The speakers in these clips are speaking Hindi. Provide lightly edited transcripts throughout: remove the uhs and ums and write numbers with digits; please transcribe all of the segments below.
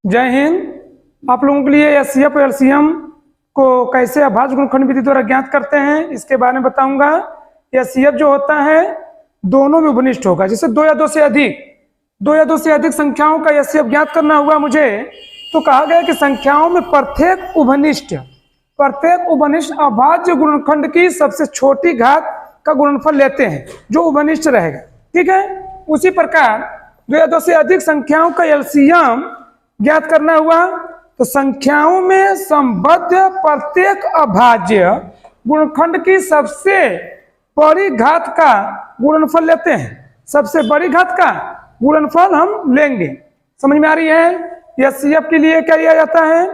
जय हिंद। आप लोगों के लिए एचसीएफ और एलसीएम को कैसे अभाज्य गुणनखंड विधि द्वारा ज्ञात करते हैं इसके बारे में बताऊंगा। एचसीएफ जो होता है दोनों में उपनिष्ठ होगा, जैसे दो या दो से अधिक संख्याओं का एचसीएफ ज्ञात करना हुआ मुझे, तो कहा गया कि संख्याओं में प्रत्येक उपनिष्ठ अभाज्य गुणनखंड की सबसे छोटी घात का गुणनफल लेते हैं जो उपनिष्ठ रहेगा। ठीक है, उसी प्रकार दो या दो से अधिक संख्याओं का एलसीएम ज्ञात करना हुआ तो संख्याओं में संबद्ध प्रत्येक अभाज्य गुणनखंड की सबसे बड़ी घात का गुणनफल लेते हैं। सबसे बड़ी घात का गुणनफल हम लेंगे। समझ में आ रही है? एचसीएफ के लिए क्या लिया जाता है,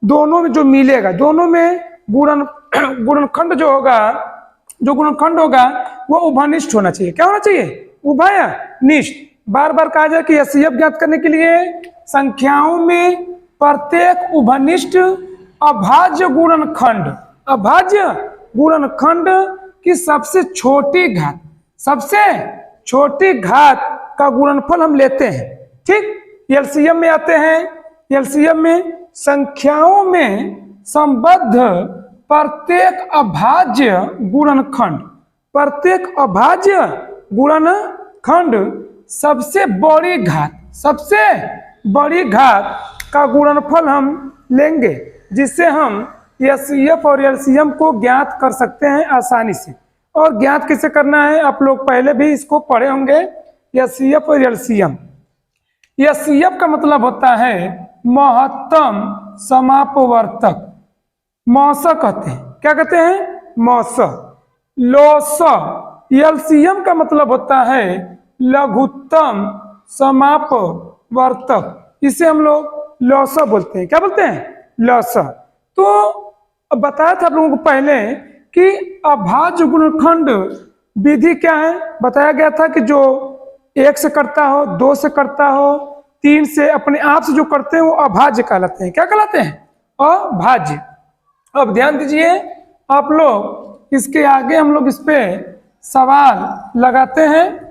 दोनों में जो मिलेगा, दोनों में गुणनखंड जो गुणनखंड होगा वो उभयनिष्ठ होना चाहिए। क्या होना चाहिए? उभयनिष्ठ। बार बार कहा जाए कि एचसीएफ ज्ञात करने के लिए संख्याओं में प्रत्येक उभयनिष्ठ अभाज्य गुणनखंड की सबसे छोटी घात का गुणनफल हम लेते हैं। ठीक, एलसीएम में आते हैं। एलसीएम में संख्याओं में संबद्ध प्रत्येक अभाज्य गुणनखंड सबसे बड़ी घात का गुणनफल हम लेंगे, जिससे हम एचसीएफ और एलसीएम को ज्ञात कर सकते हैं आसानी से। और ज्ञात कैसे करना है आप लोग पहले भी इसको पढ़े होंगे। एचसीएफ और एलसीएम, एचसीएफ का मतलब होता है महत्तम समापवर्तक, मौस कहते हैं। क्या कहते हैं? मौस। लोस। एलसीएम का मतलब होता है लघुत्तम समापवर्तक, इसे हम लोग लौस बोलते हैं। क्या बोलते हैं? लौस। तो बताया था आप लोगों को पहले कि अभाज्य गुणनखंड विधि क्या है। बताया गया था कि जो 1 से करता हो, 2 से करता हो, 3 से अपने आप से जो करते हैं वो अभाज्य कहलाते हैं। क्या कहलाते हैं? अभाज्य। अब ध्यान दीजिए आप लोग, इसके आगे हम लोग इस पे सवाल लगाते हैं।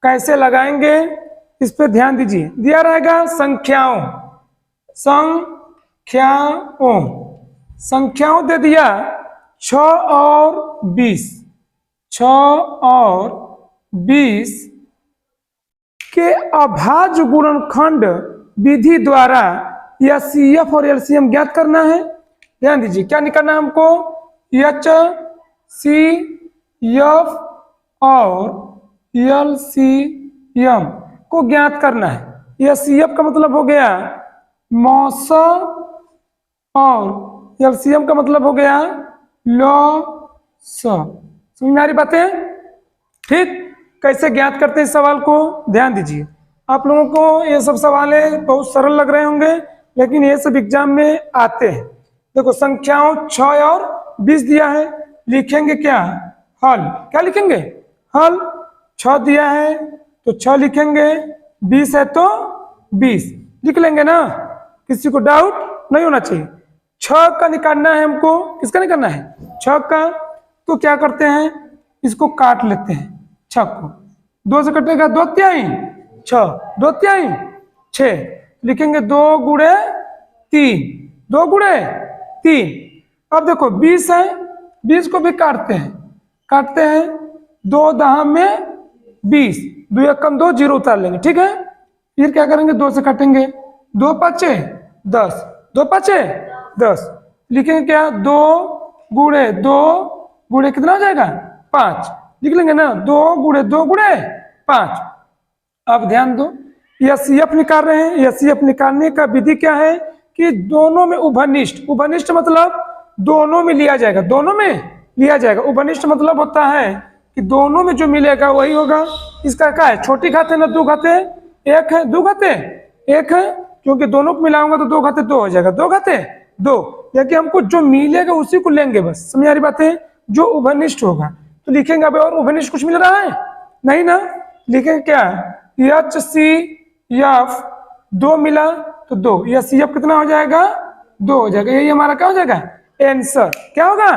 कैसे लगाएंगे इस पे ध्यान दीजिए। दिया रहेगा संख्याओं दे दिया 6 और 20 के अभाज्य गुणनखंड विधि द्वारा एचसीएफ और एलसीएम ज्ञात करना है। ध्यान दीजिए क्या निकालना है हमको, एचसीएफ और एलसीएम को ज्ञात करना है। एचसीएफ का मतलब हो गया मौस और एलसीएम का मतलब हो गया लौस। समझ में आ रही बातें? ठीक, कैसे ज्ञात करते हैं इस सवाल को ध्यान दीजिए। आप लोगों को ये सब सवाल बहुत सरल लग रहे होंगे, लेकिन ये सब एग्जाम में आते हैं। देखो संख्याओं 6 और 20 दिया है, लिखेंगे क्या? हल। क्या लिखेंगे? हल। 6 दिया है तो 6 लिखेंगे, 20 है तो 20 लिख लेंगे ना। किसी को डाउट नहीं होना चाहिए। 6 का निकालना है हमको। किसका निकालना है? 6 का। तो क्या करते हैं, इसको काट लेते हैं। 6 को 2 से कटेगा 2 तिहाई 6, 2 तिहाई 6 लिखेंगे। 2 गुणे 3, 2 गुणे 3। अब देखो 20 है, 20 को भी काटते हैं। 2 दहा में 20, 2 एकम 2, 0 उतार लेंगे। ठीक है, फिर क्या करेंगे? 2 से काटेंगे। 2 पाँचे 10, 2 पाँचे 10 लिखेंगे क्या? 2 गुणे कितना हो जाएगा? 5 लिख लेंगे ना। 2 गुणे 2 गुणे 5। अब ध्यान दो, एचसीएफ निकाल रहे हैं। एचसीएफ निकालने का विधि क्या है कि दोनों में उभयनिष्ठ मतलब दोनों में लिया जाएगा। उभयनिष्ठ मतलब होता है कि दोनों में जो मिलेगा वही होगा। इसका क्या है? छोटी घात है ना 2 घाते 1 है, 2 घाते 1 है, क्योंकि दोनों को मिलाऊंगा तो 2 घाते 2 हो जाएगा। 2 घाते 2, यानी हमको जो मिलेगा उसी को लेंगे बस। समझ आ रही बातें? जो उभयनिष्ठ होगा तो लिखेंगे। अब और उभयनिष्ठ कुछ मिल रहा है नहीं ना, लिखेंगे क्या? एचसीएफ 2 मिला तो 2, एचसीएफ कितना हो जाएगा? 2 हो जाएगा। यही हमारा क्या हो जाएगा? आंसर। क्या होगा?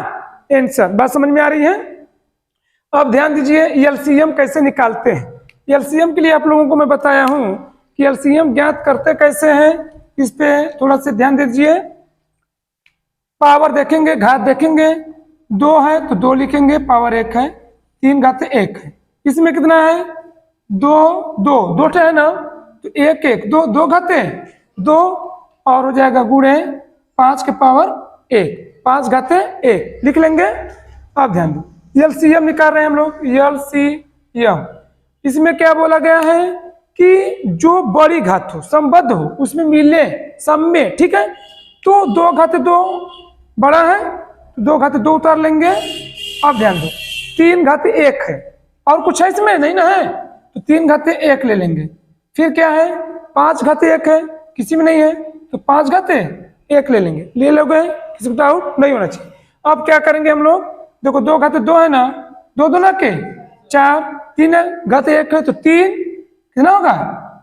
आंसर। बात समझ में आ रही है? अब ध्यान दीजिए एलसीएम कैसे निकालते हैं। एलसीएम के लिए आप लोगों को मैं बताया हूं कि एलसीएम ज्ञात करते कैसे हैं। इस पे थोड़ा सा ध्यान दीजिए। पावर देखेंगे, घात देखेंगे, 2 है तो 2 लिखेंगे, पावर 1 है, 3 घाते 1 है। इसमें कितना है? 2 2 2 है ना, तो 1 1 2 2 घाते 2 और हो जाएगा गुणे 5 के पावर 1, 5 घाते 1 लिख लेंगे। अब ध्यान दो, एलसीएम निकाल रहे हैं हम लोग, एलसीएम। इसमें क्या बोला गया है कि जो बड़ी घात हो, संबद्ध हो, उसमें मिले सम में, ठीक है। तो 2 घाते 2 बड़ा है, तो 2 घाते 2 उतार लेंगे। अब ध्यान दो, 3 घाते 1 है, और कुछ है इसमें नहीं ना है, तो 3 घाते 1 ले लेंगे। फिर क्या है? 5 घाते 1 है, किसी में नहीं है, तो 5 घाते 1 ले लेंगे। ले लोगे, किसी को डाउट नहीं होना चाहिए। अब क्या करेंगे हम लोग? देखो 2 घाते 2 है ना, 2 2 ना के 4, 3 घाते 1 है तो 3, कितना होगा?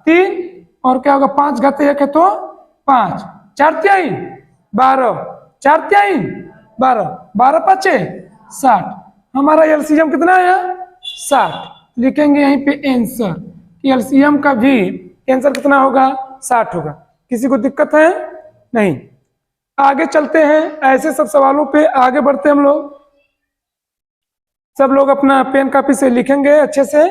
3, और क्या होगा? 5 घाते 1 है तो 5, 4 3 12, 4 3 12, 12 5 60। हमारा एलसीएम कितना है? 60। लिखेंगे यहीं पे आंसर कि एलसीएम का भी आंसर कितना होगा? 60 होगा। किसी को दिक्कत है? नहीं। आगे चलते हैं, ऐसे सब सवालों पे आगे बढ़ते हैं हम लोग। सब लोग अपना पेन कॉपी से लिखेंगे अच्छे से।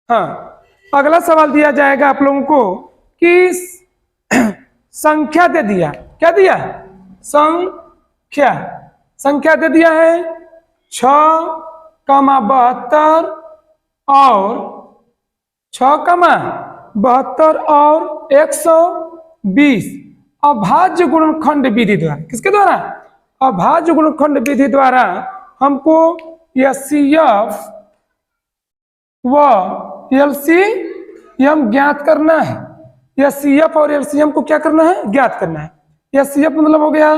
हाँ, अगला सवाल दिया जाएगा आप लोगों को कि संख्या दे दिया, क्या दिया? संख्या, संख्या दे दिया है 6,72 और 6,72 और 120 अभाज्य गुणनखंड विधि द्वारा। किसके द्वारा? अभाज्य गुणनखंड विधि द्वारा हमको एचसीएफ व एलसीएम ज्ञात करना है। एचसीएफ और एलसीएम को क्या करना है? ज्ञात करना है। एचसीएफ मतलब हो गया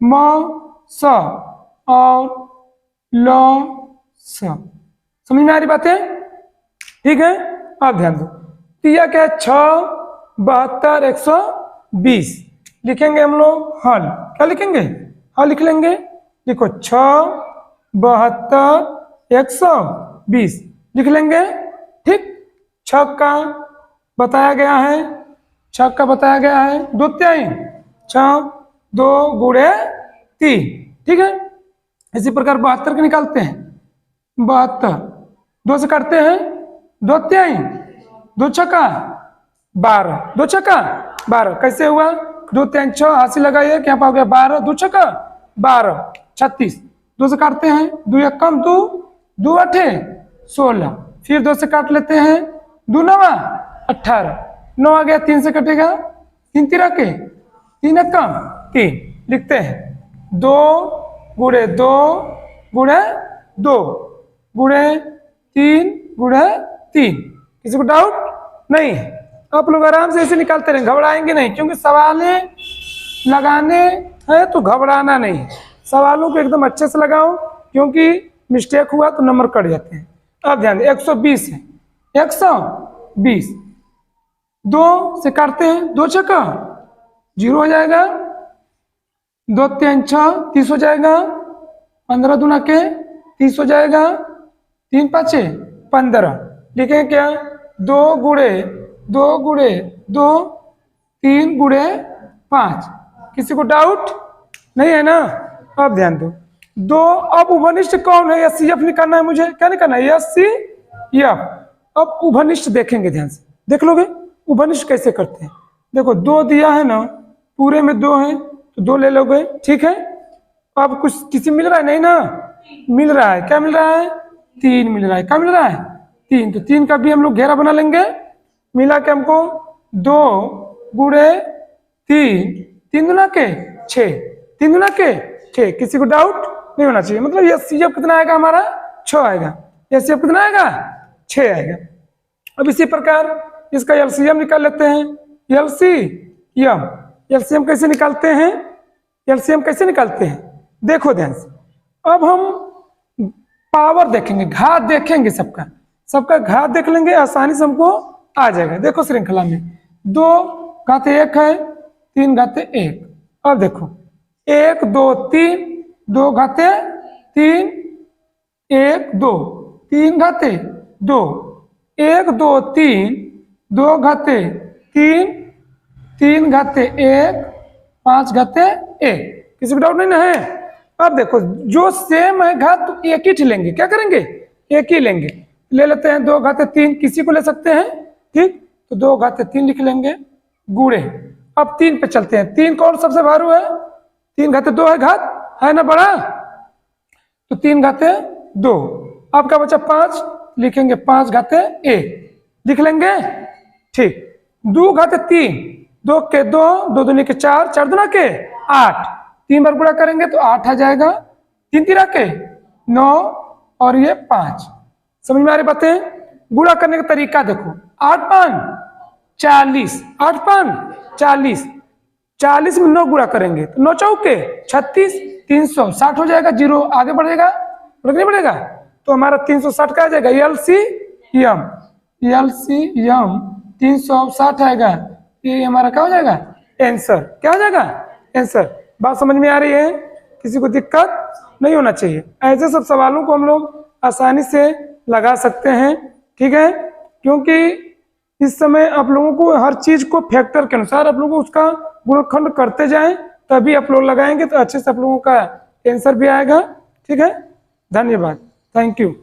म स और ल स। समझ में आ रही बातें? ठीक है। अब ध्यान दो, दिया क्या है? 6,72 120 लिखेंगे हम लोग हल। क्या लिखेंगे? हल लिख लेंगे। देखो 6,72 120 लिख लेंगे। ठीक, छक का बताया गया है, छक का बताया गया है 2 3 6 2 गुणे 3, ठीक है। इसी प्रकार 72 के निकालते हैं, 72 2 से काटते हैं, 2 3 2 छक्का 12, 2 छक्का 12। कैसे हुआ? 2 3 6 हाथ से लगाइए, क्या पाओगे? 12 2 छक्का 12 36। 2 से काटते हैं, 2 1 कम 2 2 8 16। फिर 2 से काट लेते हैं, 2 9 18, 9 आ गया, 3 से कटेगा, 3 3 के 3 1 कम 3 लिखते हैं। 2 गुणे 2 गुणे 2 गुणे 3 गुणे 3। किसी को डाउट नहीं है? आप लोग आराम से ऐसे निकालते रहें, घबराएंगे नहीं, क्योंकि सवालें लगाने हैं तो घबराना नहीं है। सवालों को एकदम अच्छे से लगाओ, क्योंकि मिस्टेक हुआ तो नंबर कट जाते हैं। अब ध्यान दें, 120 है, 120 2 से काटते हैं, 2 छक्का 0 हो जाएगा, 2 3 6 30 हो जाएगा, 15 दूना के 30 हो जाएगा, 3 5 15 लिखें क्या? 2 गुणे 2 गुणे 2 3 गुणे 5। किसी को डाउट नहीं है ना? अब ध्यान दो, 2 अब उभनिष्ठ कौन है? एचसीएफ निकालना है मुझे। क्या निकालना है? एचसीएफ। अब उभनिष्ठ देखेंगे, ध्यान से देख लोगे उभनिष्ठ कैसे करते हैं। देखो 2 दिया है ना, पूरे में 2 है तो 2 ले लोगे, ठीक है। अब कुछ किसी मिल रहा है? नहीं ना, मिल रहा है। क्या मिल रहा है? 3 मिल रहा है। क्या मिल रहा है? 3। तो 3 का भी हम लोग घेरा बना लेंगे। मिला के हमको 2 गुणे 3 3 गुना के 6 3 गुना के 6। किसी को डाउट नहीं होना चाहिए। मतलब एचसीएफ कितना आएगा हमारा? 6 आएगा। एचसीएफ कितना आएगा? 6 आएगा। अब इसी प्रकार इसका एलसीएम निकाल लेते हैं। एलसीएम, एलसीएम कैसे निकालते हैं? एलसीएम कैसे निकालते हैं? देखो ध्यान से, अब हम पावर देखेंगे, घात देखेंगे, सबका सबका घात देख लेंगे, आसानी से हमको आ जाएगा। देखो श्रृंखला में 2 घाते 1 है, 3 घाते 1। अब देखो 1 2 3 2 घाते 3 1 2, 3 घाते 2, 1 2 3, 2 घाते 3, 3 घाते 1, 5 घाते 1। किसी को डाउट नहीं ना है? अब देखो जो सेम है घात तो एक ही लेंगे, क्या करेंगे? एक ही लेंगे। ले लेते हैं 2 घाते 3, किसी को ले सकते हैं, ठीक, तो 2 घाते 3 लिख लेंगे गुणे। अब 3 पे चलते हैं, 3 कौन सबसे भारू है? 3 घाते 2 है, घात है ना बड़ा, तो 3 घाते 2। आपका बचा 5, लिखेंगे 5 घाते 1 लिख लेंगे, ठीक। 2 घाते 3, 2 के 2, 2 दूनी के 4, 4 दूना के 8, 3 बार गुणा करेंगे तो 8 आ जाएगा, 3 तिरा के 9 और ये 5। समझ में आ रही बातें? गुणा करने का तरीका देखो, 8 5 40, 8 5 40, 40 में 9 गुणा करेंगे तो 9 चौके 36, 360 हो जाएगा, जीरो आगे बढ़ेगा, नहीं बढ़ेगा, तो हमारा 360 का आ जाएगा एलसीएम, एलसीएम 360 आएगा, ये हमारा क्या हो जाएगा? आंसर। क्या हो जाएगा? आंसर। बात समझ में आ रही है? किसी को दिक्कत नहीं होना चाहिए। ऐसे सब सवालों को हम लोग आसानी से लगा सकते हैं, ठीक है, क्योंकि इस समय आप लोगों को हर चीज को फैक्टर के अनुसार आप लोगों को उसका गुणनखंड करते जाएं, तभी आप लोग लगाएंगे तो अच्छे से आप लोगों का आंसर भी आएगा, ठीक है। धन्यवाद, थैंक यू।